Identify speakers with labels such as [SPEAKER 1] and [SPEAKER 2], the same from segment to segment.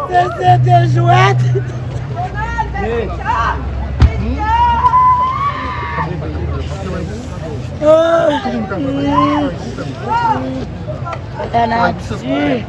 [SPEAKER 1] C'est des jouettes. Elle a tué.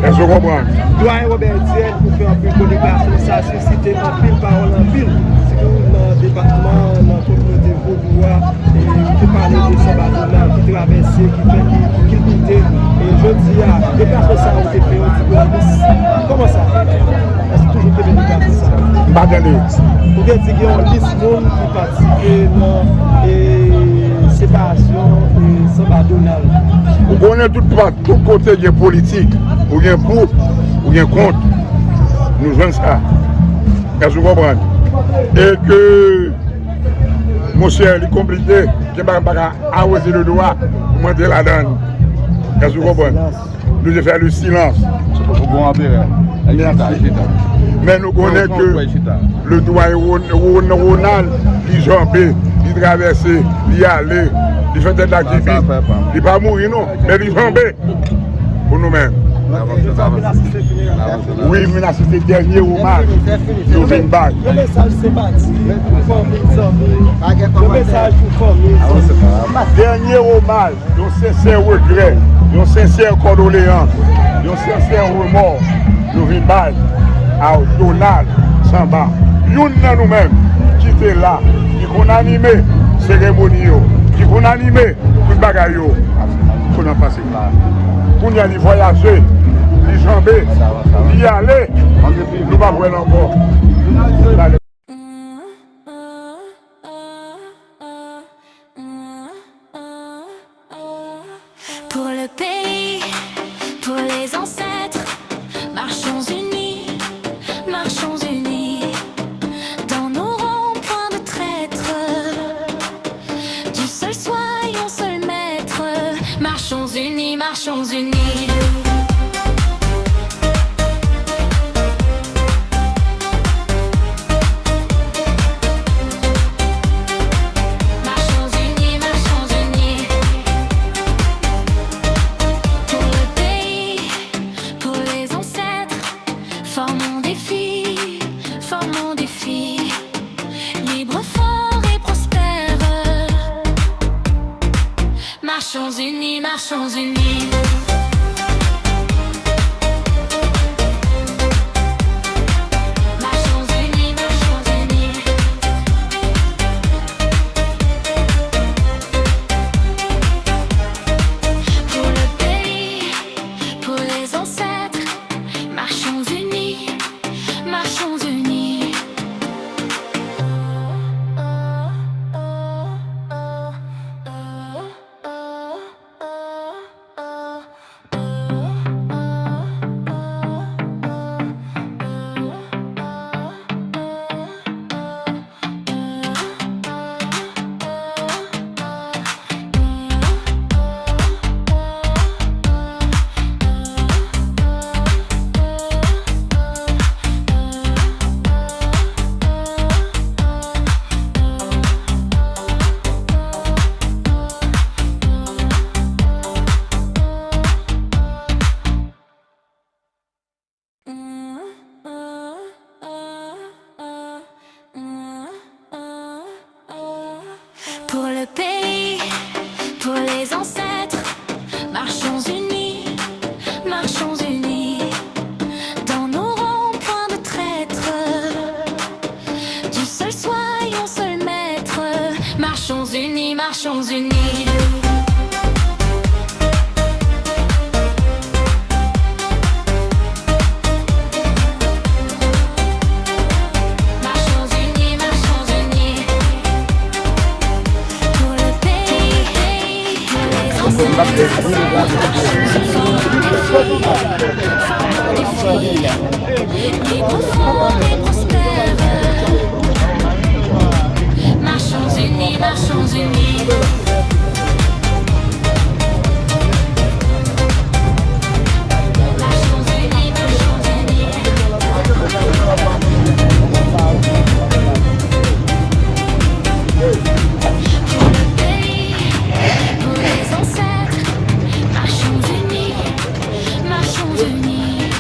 [SPEAKER 2] Est-ce que vous comprenez?
[SPEAKER 3] Doyen Robert Diel pour faire un peu de communication, ça a suscité un pile parole en pile. C'est que dans le département, dans la communauté vaudois, qui parlait de Sabadona, qui traversait, qui fait, qui luttait. Et je dis à des personnes ça ont été fait au Tibouabis. Comment ça? Est-ce que toujours fait des personnes ça?
[SPEAKER 2] Pas attendez.
[SPEAKER 3] Pour dire qu'il y a une liste de monde qui participent dans la séparation et Sabadona.
[SPEAKER 2] Vous connaissez tout côté de politique, ou bien pour, ou bien contre. Nous jouons ça. Est-ce que vous comprenez? Et que monsieur est compliqué, qui va arroser le doigt pour monter la donne. Est-ce que vous comprenez? Nous devons faire le silence. Mais nous connaissons que le doigt Ronald, il jambé, il traversé, il allait, il fait de l'activité. Il ne va pas mourir, non, mais il jambé pour nous-mêmes. Oui, mais c'est le dernier hommage. Nous venons back.
[SPEAKER 3] Le message c'est parti pour former le message pour former.
[SPEAKER 2] Dernier hommage, un sincère regret, un sincère condoléance, un sincère remords. Nous venons back à Donald Samba. Nous nous-mêmes qui étaient là, qui ont animé la cérémonie, qui ont animé tout le bagage, qu'on a passé là. Pour y aller voyager, y jamber, y aller, nous ne pouvons pas voir encore.
[SPEAKER 4] Pour le pays, pour les ancêtres, marchons unis, marchons unis. Dans nos ronds-points de traîtres, du seul soyons seul maître. Marchons unis, marchons unis. Marchons unis, marchons unis. Marchons unis, marchons unis. Pour le pays, pour les ancêtres, marchons unis, marchons unis. Pour le pays, pour les ancêtres, marchons unis, marchons unis. Dans nos ronds-points de traîtres, du seul soyons seul maître. Marchons unis, marchons unis. Marchons unis, marchons unis. Pour le pays, pour les ancêtres. Libre, fort et prospère. Marchons unis, marchons unis. Marchons unis, marchons unis. Pour le pays, pour les ancêtres. Marchons unis, marchons unis.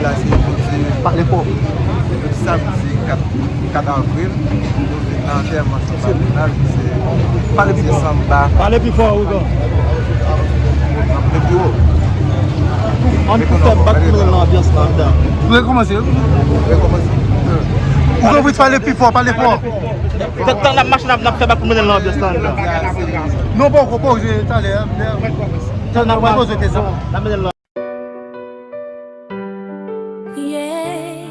[SPEAKER 5] Là, c'est par les pauvres. Le samedi, c'est 4 avril. Nous avons l'enterrement national. C'est par les samba.
[SPEAKER 3] Parlez plus fort, Ouga.
[SPEAKER 5] Le bureau.
[SPEAKER 3] On peut faire battre l'ambiance là-dedans.
[SPEAKER 5] Vous voulez commencer? Pourquoi vous parlez plus fort? Parlez fort.
[SPEAKER 3] Peut-être que la machine n'a fait battre l'ambiance là-dedans.
[SPEAKER 5] Non, bon, on peut poser tout à l'heure. On n'a pas posé de ça.
[SPEAKER 4] Yeah,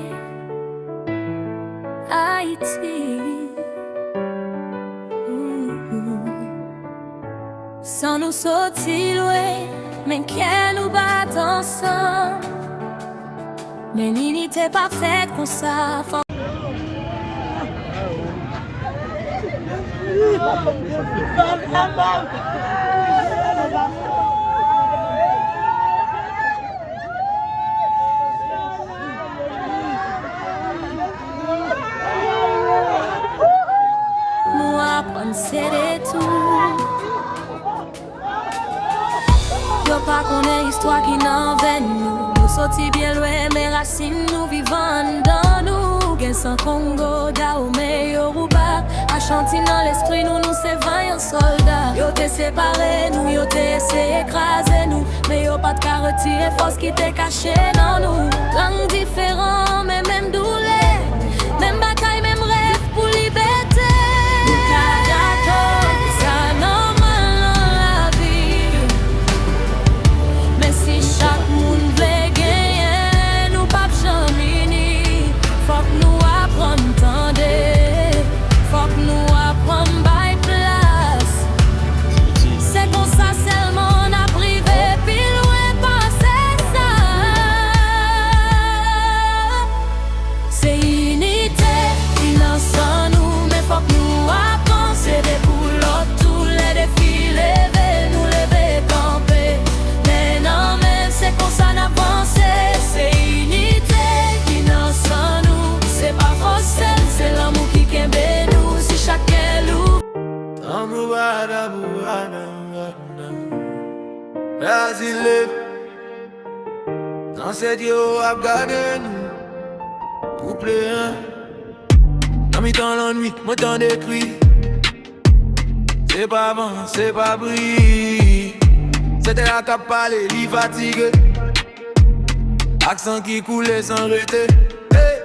[SPEAKER 4] Haïti. Sans nous sortir loin, mais qu'elle nous batte ensemble. L'unité parfaite qu'on ça. Nous apprendre c'est tout. Yo pas connaît histoire qui n'en veine nous. Nous sortis bien loin, mais racines nous vivant dans nous. Gen sans Congo, Dahomey, Yoruba. Ashanti dans l'esprit, nous c'est vaillants soldats. Yo te séparé, nous yo te essayé écraser nous. Mais yo pas de qu'à retirer force qui t'est caché dans nous. Langue différent, mais même douleur. Même bataille, même rêve pour liberté. Ça normal dans la vie. Mais si chaque monde veut gagner, nous pas jamais unis. Faut que nous apprenions tendre. Faut que nous apprenions by place. C'est comme ça seulement on a privé, puis loin passer ça. C'est unité, il en sans nous, mais faut que nous apprenions. C'est des boulots, tous les défis, lever, nous lever, camper. Mais non, mais c'est comme ça n'avance. C'est unité, il en sans nous. C'est pas forcé, c'est l'amour qui kembe nous. Si chacun loue.
[SPEAKER 6] Brazil, dans cette yo a gardé nous. Couple dans mi temps l'ennui, moi t'en détruit. C'est pas vent, c'est pas bruit. C'était la cap parler, li fatigué. Accent qui coulait sans arrêter. Hey,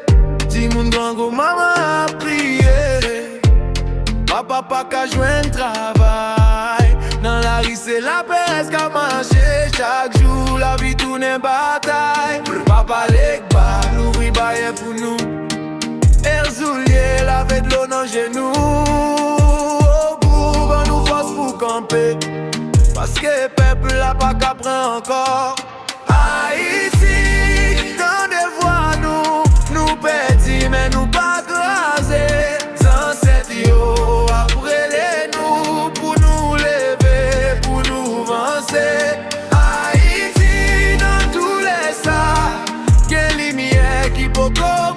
[SPEAKER 6] dis mon grand go, maman a prié. Papa pas qu'à joindre travail. Dans la rue c'est la paix qu'à marcher. Chaque jour la vie tourne en bataille. Papa les bas, l'ouvri baille pour nous. Erzoulier, laver de l'eau dans genoux. Au bout, on nous force pour camper. Parce que peuple là pas qu'à prendre encore. Haïti, dans des voies nous perdis mais nous pas crasés. Sans cette yo, après les nous, pour nous lever, pour nous avancer. Haïti, dans tous les ça, quelle lumière, coco.